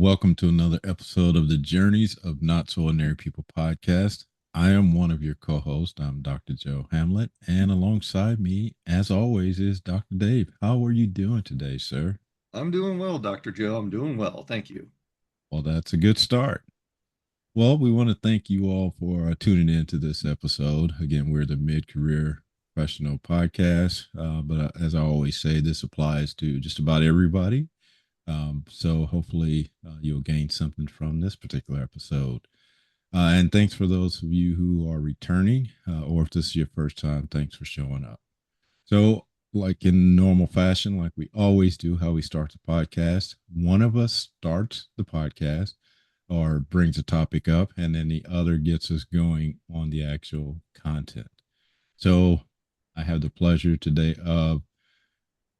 Welcome to another episode of the Journeys of Not So Ordinary People podcast. I am one of your co hosts. I'm Dr. Joe Hamlett, and alongside me, as always, is Dr. Dave. How are you doing today, sir? I'm doing well, Dr. Joe. I'm doing well. Thank you. Well, that's a good start. Well, we want to thank you all for tuning in to this episode. Again, we're the Mid Career Professional Podcast, but as I always say, this applies to just about everybody. So hopefully you'll gain something from this particular episode. And thanks for those of you who are returning, or if this is your first time, thanks for showing up. So, like in normal fashion, like we always do, how we start the podcast, one of us starts the podcast or brings a topic up, and then the other gets us going on the actual content. So, I have the pleasure today of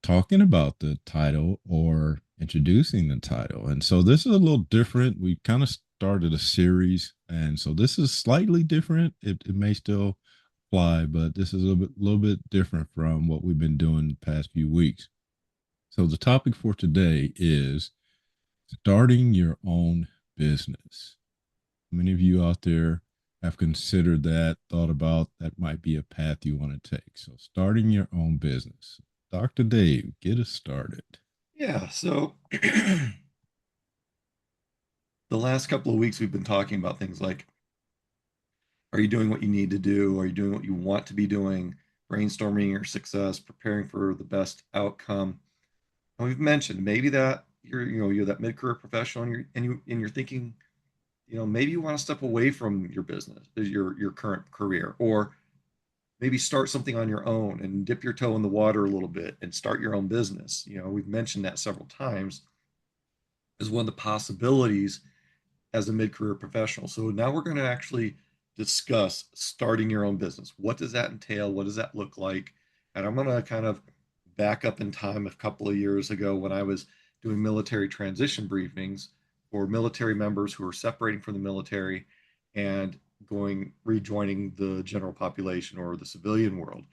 talking about the title or introducing the title. And so this is a little different. We kind of started a series, and so this is slightly different. It may still apply, but this is a little bit different from what we've been doing the past few weeks. So the topic for today is starting your own business. Many of you out there have considered that, thought about that might be a path you want to take. So starting your own business. Dr. Dave, get us started. Yeah, so the last couple of weeks we've been talking about things like, are you doing what you need to do? Are you doing what you want to be doing? Brainstorming your success, preparing for the best outcome. And we've mentioned maybe that you're that mid-career professional and you're thinking, maybe you want to step away from your business, your current career, or maybe start something on your own and dip your toe in the water a little bit and start your own business. We've mentioned that several times as one of the possibilities as a mid-career professional. So now we're going to actually discuss starting your own business. What does that entail? What does that look like? And I'm going to kind of back up in time a couple of years ago when I was doing military transition briefings for military members who are separating from the military and rejoining the general population or the civilian world.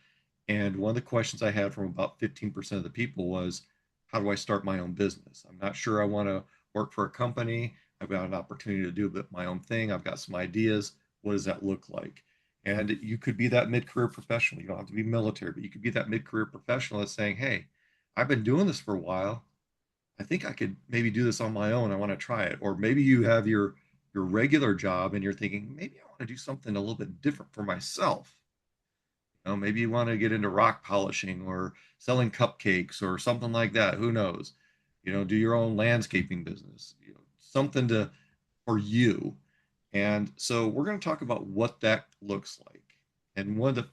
And one of the questions I had from about 15% of the people was, how do I start my own business? I'm not sure I want to work for a company. I've got an opportunity to do my own thing. I've got some ideas. What does that look like? And you could be that mid-career professional. You don't have to be military, but you could be that mid-career professional that's saying, hey, I've been doing this for a while. I think I could maybe do this on my own. I want to try it. Or maybe you have your regular job and you're thinking, maybe I want to do something a little bit different for myself. Maybe you want to get into rock polishing or selling cupcakes or something like that. Who knows? Do your own landscaping business, something to for you. And so we're going to talk about what that looks like. And one of the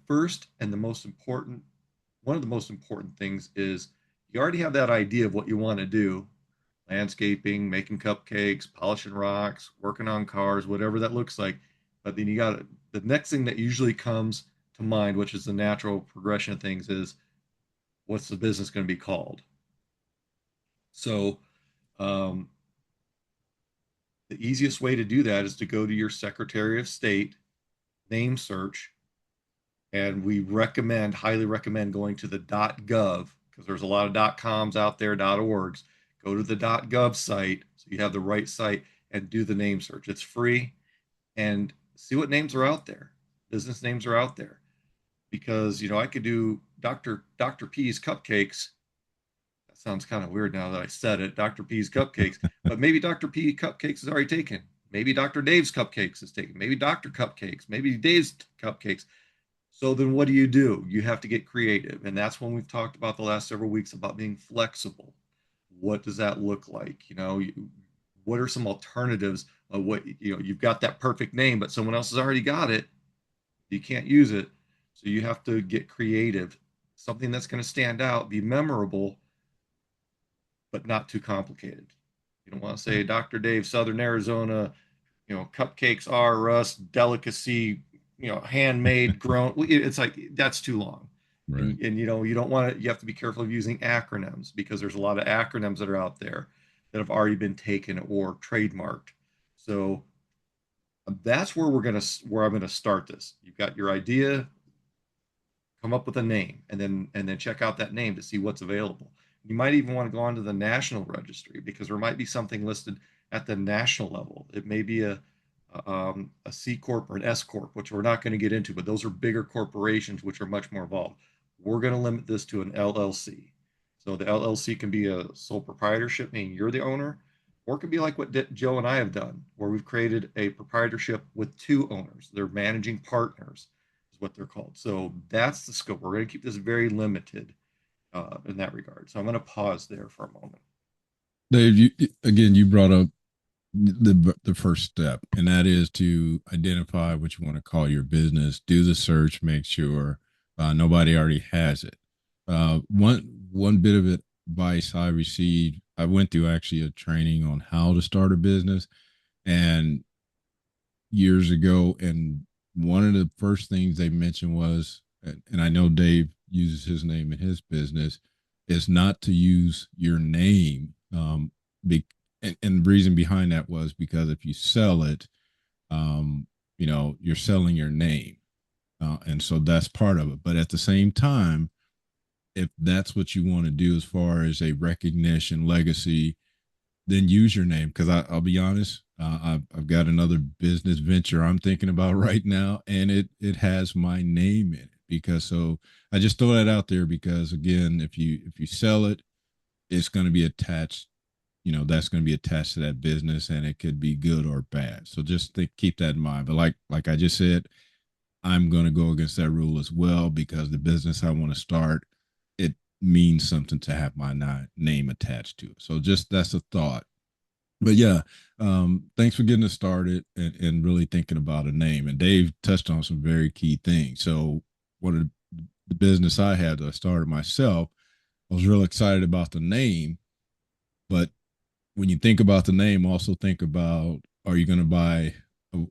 most important things is you already have that idea of what you want to do, landscaping, making cupcakes, polishing rocks, working on cars, whatever that looks like. But then you got the next thing that usually comes to mind, which is the natural progression of things, is what's the business going to be called? So, um, the easiest way to do that is to go to your Secretary of State name search, and highly recommend going to the .gov because there's a lot of .coms out there, .orgs. Go to the .gov site so you have the right site and do the name search. It's free, and see what names are out there. Business names are out there because I could do Dr. P's cupcakes. That sounds kind of weird now that I said it, Dr. P's cupcakes, but maybe Dr. P cupcakes is already taken. Maybe Dr. Dave's cupcakes is taken. Maybe Dr. Cupcakes, maybe Dave's cupcakes. So then what do? You have to get creative. And that's when we've talked about the last several weeks about being flexible. What does that look like? What are some alternatives of you've got that perfect name, but someone else has already got it. You can't use it. So you have to get creative, something that's going to stand out, be memorable, but not too complicated. You don't want to say Dr. Dave, Southern Arizona, cupcakes are us delicacy, handmade, grown. It's like that's too long. Right. And you don't want to, you have to be careful of using acronyms because there's a lot of acronyms that are out there that have already been taken or trademarked. So that's where I'm gonna start this. You've got your idea, come up with a name, and then check out that name to see what's available. You might even want to go onto the national registry because there might be something listed at the national level. It may be a C corp or an S corp, which we're not going to get into, but those are bigger corporations which are much more involved. We're going to limit this to an LLC. So the LLC can be a sole proprietorship, meaning you're the owner, or it can be like what Joe and I have done, where we've created a proprietorship with two owners. They're managing partners, is what they're called. So that's the scope. We're going to keep this very limited in that regard. So I'm going to pause there for a moment. Dave, you brought up the first step, and that is to identify what you want to call your business. Do the search, make sure nobody already has it. One bit of advice I received, I went through actually a training on how to start a business, and years ago, and one of the first things they mentioned was, and I know Dave uses his name in his business, is not to use your name. Be, and the reason behind that was because if you sell it, you're selling your name, and so that's part of it. But at the same time, if that's what you want to do as far as a recognition legacy, then use your name. Because I'll be honest, I've got another business venture I'm thinking about right now, and it has my name in it. Because so I just throw that out there because again, if you sell it, it's going to be attached. That's going to be attached to that business, and it could be good or bad. So just keep that in mind. But like I just said, I'm going to go against that rule as well because the business I want to start, it means something to have my name attached to it. So just that's a thought. But yeah, thanks for getting us started and really thinking about a name. And Dave touched on some very key things. So one of the business I had that I started myself, I was real excited about the name. But when you think about the name, also think about, are you going to buy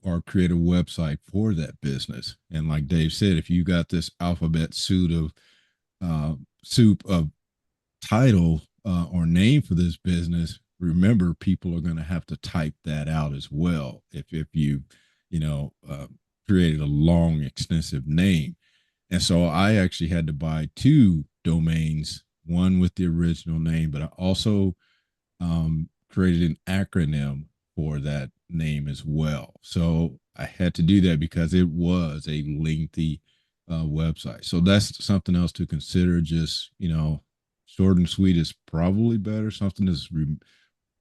or create a website for that business? And like Dave said, if you got this alphabet soup of title or name for this business, remember people are going to have to type that out as well. If you know created a long, extensive name, and so I actually had to buy two domains, one with the original name, but I also created an acronym for that name as well. So I had to do that because it was a lengthy website. So that's something else to consider. Just, short and sweet is probably better. Something that's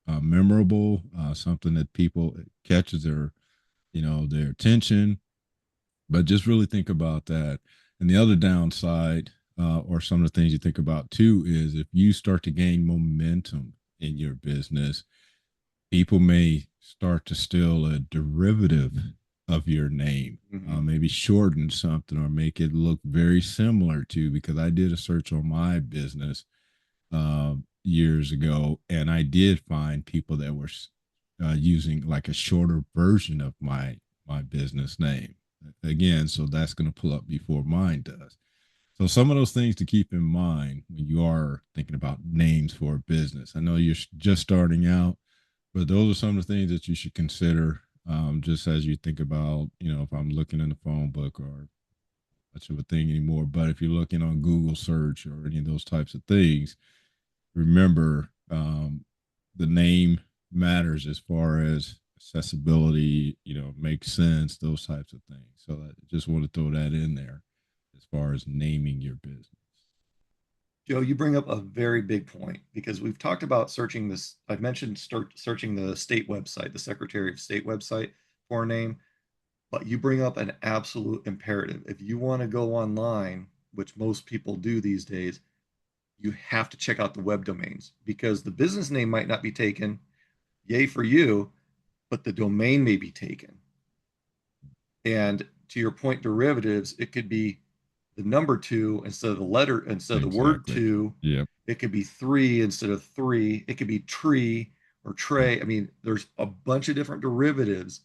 memorable, something that people catches their attention. But just really think about that. And the other downside, or some of the things you think about too, is if you start to gain momentum in your business, people may start to steal a derivative of your name, maybe shorten something or make it look very similar to. Because I did a search on my business years ago, and I did find people that were using like a shorter version of my business name. Again, so that's going to pull up before mine does. So some of those things to keep in mind when you are thinking about names for a business. I know you're just starting out, but those are some of the things that you should consider, just as you think about, if I'm looking in the phone book or much of a thing anymore. But if you're looking on Google search or any of those types of things, remember the name matters as far as accessibility, makes sense, those types of things. So I just want to throw that in there as far as naming your business. Joe, you bring up a very big point because we've talked about searching this. I've mentioned start searching the state website, the Secretary of State website for a name, but you bring up an absolute imperative. If you want to go online, which most people do these days, you have to check out the web domains because the business name might not be taken, yay for you, but the domain may be taken. And to your point, derivatives, it could be the number two instead of the word Exactly. two. Yep. It could be three instead of three. It could be tree or tray. I mean, there's a bunch of different derivatives.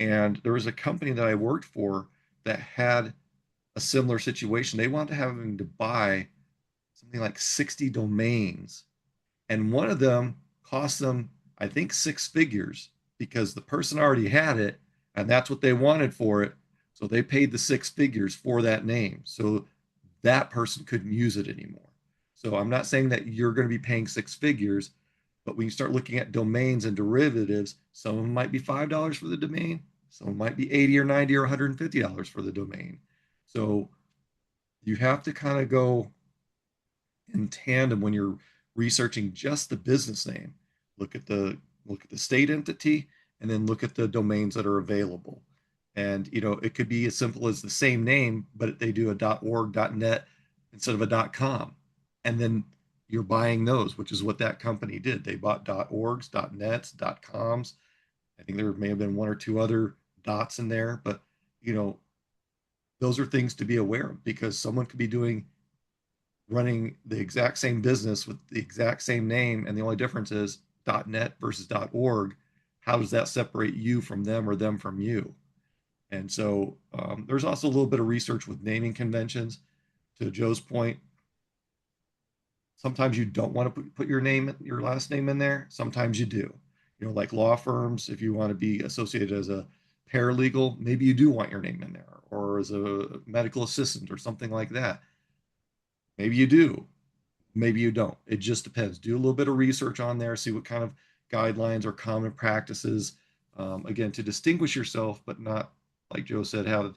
And there was a company that I worked for that had a similar situation. They wanted to having to buy something like 60 domains. And one of them cost them, I think, six figures because the person already had it and that's what they wanted for it. So they paid the six figures for that name. So that person couldn't use it anymore. So I'm not saying that you're going to be paying six figures, But when you start looking at domains and derivatives, some of them might be $5 for the domain, some might be 80 or 90 or $150 for the domain. So you have to kind of go in tandem when you're researching just the business name. Look at the state entity and then look at the domains that are available. And it could be as simple as the same name, but they do a .org, .net instead of a .com. And then you're buying those, which is what that company did. They bought .orgs, .nets, .coms. I think there may have been one or two other dots in there, but you know, those are things to be aware of because someone could be running the exact same business with the exact same name, and the only difference is .net versus .org. How does that separate you from them or them from you? And so there's also a little bit of research with naming conventions. To Joe's point, sometimes you don't want to put your last name in there. Sometimes you do. Like law firms, if you want to be associated as a paralegal, maybe you do want your name in there, or as a medical assistant or something like that. Maybe you do, maybe you don't. It just depends. Do a little bit of research on there, see what kind of guidelines or common practices, again, to distinguish yourself, but not, like Joe said, have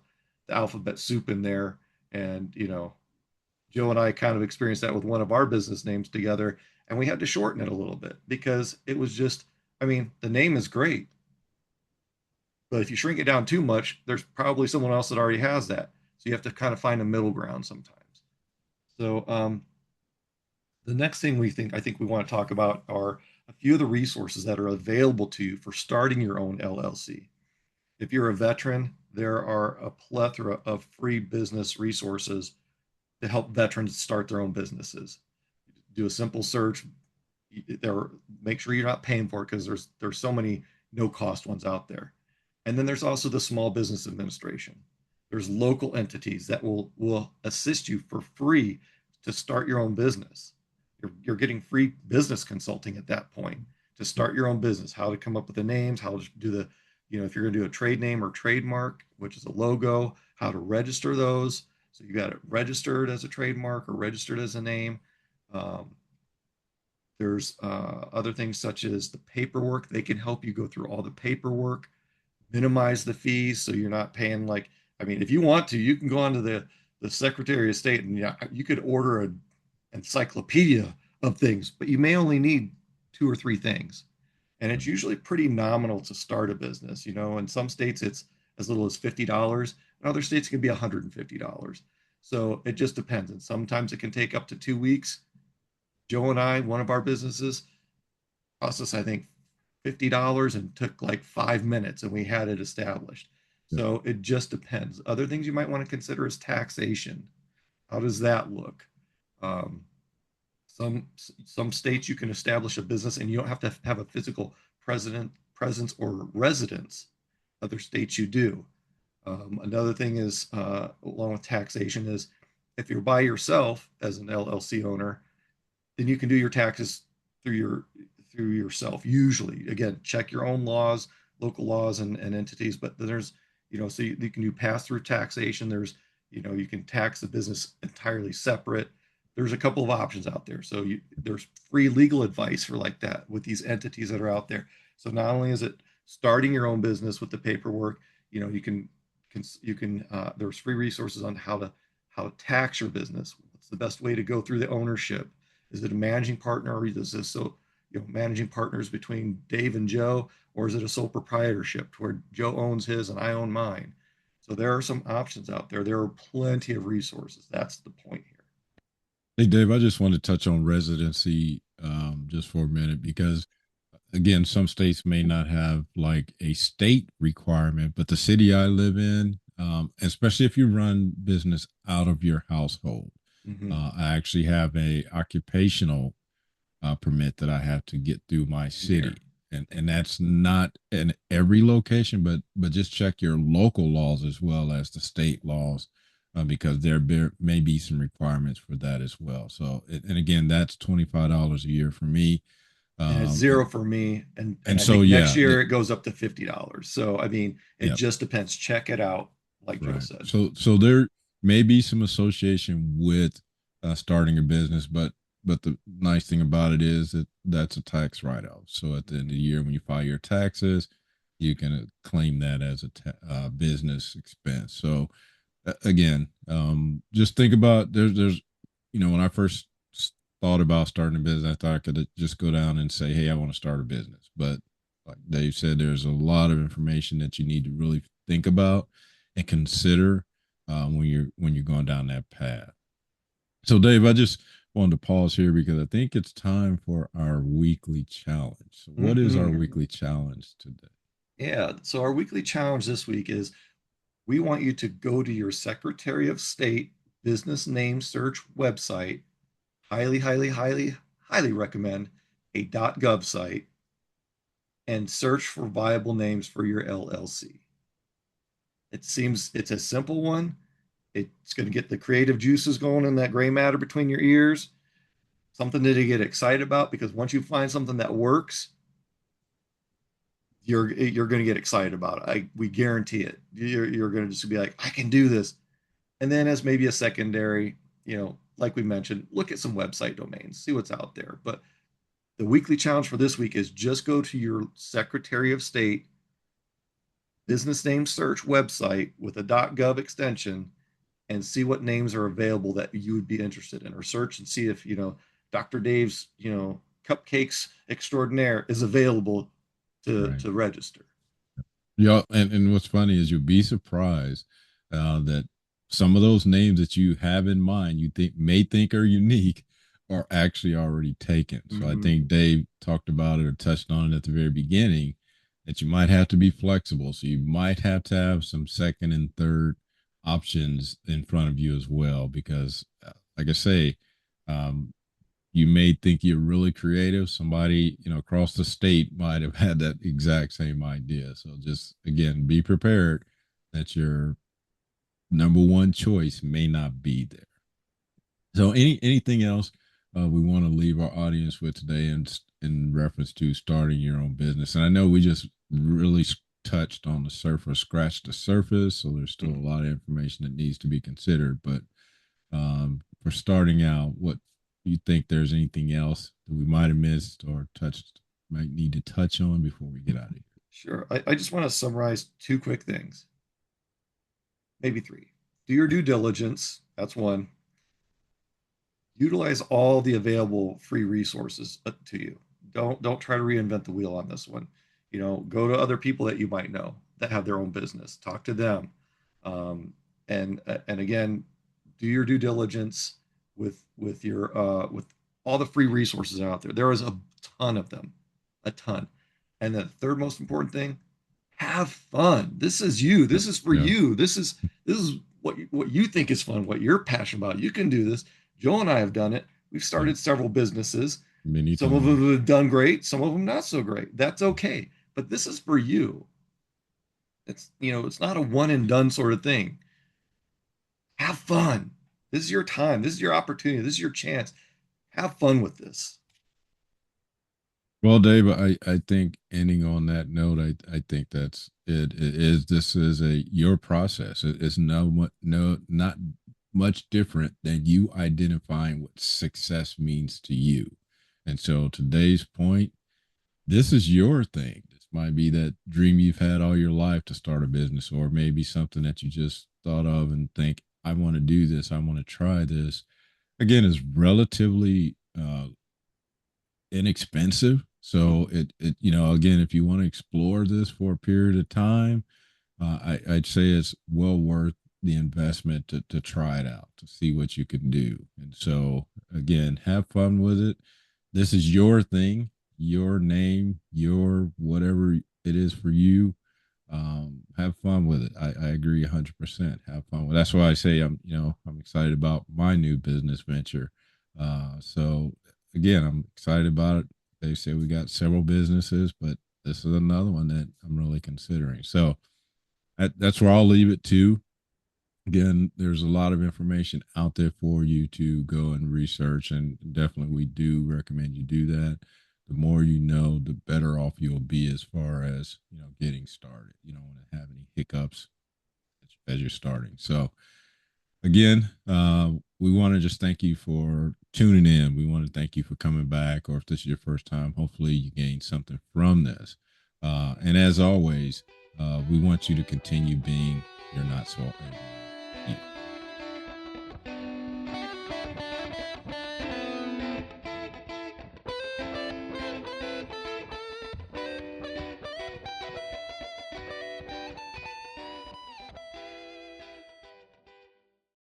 the alphabet soup in there. And, Joe and I kind of experienced that with one of our business names together, and we had to shorten it a little bit because it was just, I mean, the name is great, but if you shrink it down too much, there's probably someone else that already has that. So you have to kind of find a middle ground sometimes. So the next thing I think we want to talk about are a few of the resources that are available to you for starting your own LLC. If you're a veteran, there are a plethora of free business resources to help veterans start their own businesses. Do a simple search. Make sure you're not paying for it because there's so many no cost ones out there. And then there's also the Small Business Administration. There's local entities that will assist you for free to start your own business. You're getting free business consulting at that point to start your own business, how to come up with the names, how to do the, if you're going to do a trade name or trademark, which is a logo, how to register those. So you got it registered as a trademark or registered as a name. There's other things such as the paperwork. They can help you go through all the paperwork, minimize the fees so you're not paying like, I mean, if you want to, you can go onto the Secretary of State and you could order an encyclopedia of things, but you may only need 2 or 3 things. And it's usually pretty nominal to start a business. In some states it's as little as $50. In other states it can be $150. So it just depends. And sometimes it can take up to 2 weeks. Joe and I, one of our businesses, cost us, I think, $50 and took like 5 minutes and we had it established. Yeah. So it just depends. Other things you might want to consider is taxation. How does that look? Um, some states you can establish a business and you don't have to have a physical presence or residence. Other states you do. Another thing is, along with taxation, is if you're by yourself as an LLC owner, then you can do your taxes through yourself. Usually, again, check your own laws, local laws and entities. But then there's, so you can do pass through taxation. There's, you can tax the business entirely separate. There's a couple of options out there. So there's free legal advice for like that with these entities that are out there. So not only is it starting your own business with the paperwork, there's free resources on how to tax your business. What's the best way to go through the ownership? Is it a managing partner, or is this managing partners between Dave and Joe, or is it a sole proprietorship where Joe owns his and I own mine? So there are some options out there. There are plenty of resources. That's the point here. Hey, Dave, I just want to touch on residency just for a minute because, again, some states may not have like a state requirement, but the city I live in, especially if you run business out of your household, Mm-hmm. I actually have a occupational permit that I have to get through my There. city, and that's not in every location, but just check your local laws as well as the state laws, because there may be some requirements for that as well. So, and again, that's $25 a year for me. And it's Um, zero and, for me. And and I so, think next yeah, year it goes up to $50. So I mean, it yeah, just depends. Check it out, like Joe right. said. So there may be some association with starting a business, but but the nice thing about it is that that's a tax write-off. So at the end of the year, when you file your taxes, you can claim that as a business expense. So again, just think about there's when I first thought about starting a business, I thought I could just go down and say, hey, I want to start a business. But like Dave said, there's a lot of information that you need to really think about and consider when you're going down that path. So Dave, I just wanted to pause here because I think it's time for our weekly challenge. So what is our Hmm. weekly challenge today? Yeah. So our weekly challenge this week is we want you to go to your Secretary of State business name search website. Highly, highly, highly, highly recommend a .gov site and search for viable names for your LLC. It seems it's a simple one. It's going to get the creative juices going in that gray matter between your ears. Something to get excited about because once you find something that works, you're going to get excited about it. We guarantee it. You're going to just be like, I can do this. And then as maybe a secondary, like we mentioned, look at some website domains, see what's out there. But the weekly challenge for this week is just go to your Secretary of State business name search website with a .gov extension and see what names are available that you would be interested in, or search and see if Dr. Dave's cupcakes extraordinaire is available to Right. register. Yeah, and what's funny is you'll be surprised that some of those names that you have in mind, you think are unique, are actually already taken. So I Mm-hmm. think Dave talked about it or touched on it at the very beginning that you might have to be flexible. So you might have to have some second and third options in front of you as well, because like I say, um, you may think you're really creative. Somebody, across the state might have had that exact same idea. So just again, be prepared that your number one choice may not be there. So anything else we want to leave our audience with today in reference to starting your own business? And I know we just really touched on the surface, scratched the surface. So there's still a lot of information that needs to be considered. But for starting out, what do you think there's anything else that we might have missed or touched, might need to touch on before we get out of here? Sure. I just want to summarize two quick things, maybe three. Do your due diligence. That's one. Utilize all the available free resources to you. Don't try to reinvent the wheel on this one. Go to other people that you might know that have their own business. Talk to them, um, and again, do your due diligence with all the free resources out there. There is a ton of them, a ton. And the third most important thing, have fun. This is you. Yeah. This is for Yeah. you. This is what you think is fun, what you're passionate about. You can do this. Joel and I have done it. We've Yeah. started several businesses. Many Some of them times. have done great, some of them not so great. That's okay. But this is for you. It's not a one and done sort of thing. Have fun. This is your time. This is your opportunity. This is your chance. Have fun with this. Well, Dave, I think ending on that note, I think that's it. It is this is a your process. It's not much different than you identifying what success means to you. And so today's point, this is your thing. This might be that dream you've had all your life to start a business, or maybe something that you just thought of and think, I want to do this, I want to try this. Again, is relatively inexpensive. So again, if you want to explore this for a period of time, I'd say it's well worth the investment to try it out, to see what you can do. And so again, have fun with it. This is your thing, your name, your whatever it is for you. Have fun with it. I agree 100%. Have fun with it. That's why I say I'm excited about my new business venture. So again, I'm excited about it. They say we got several businesses, but this is another one that I'm really considering. So that's where I'll leave it to. Again, there's a lot of information out there for you to go and research, and definitely we do recommend you do that. The more you know, the better off you'll be as far as getting started. You don't want to have any hiccups as you're starting. So again, we want to just thank you for tuning in. We want to thank you for coming back, or if this is your first time, hopefully you gained something from this. And as always, we want you to continue being your not so ordinary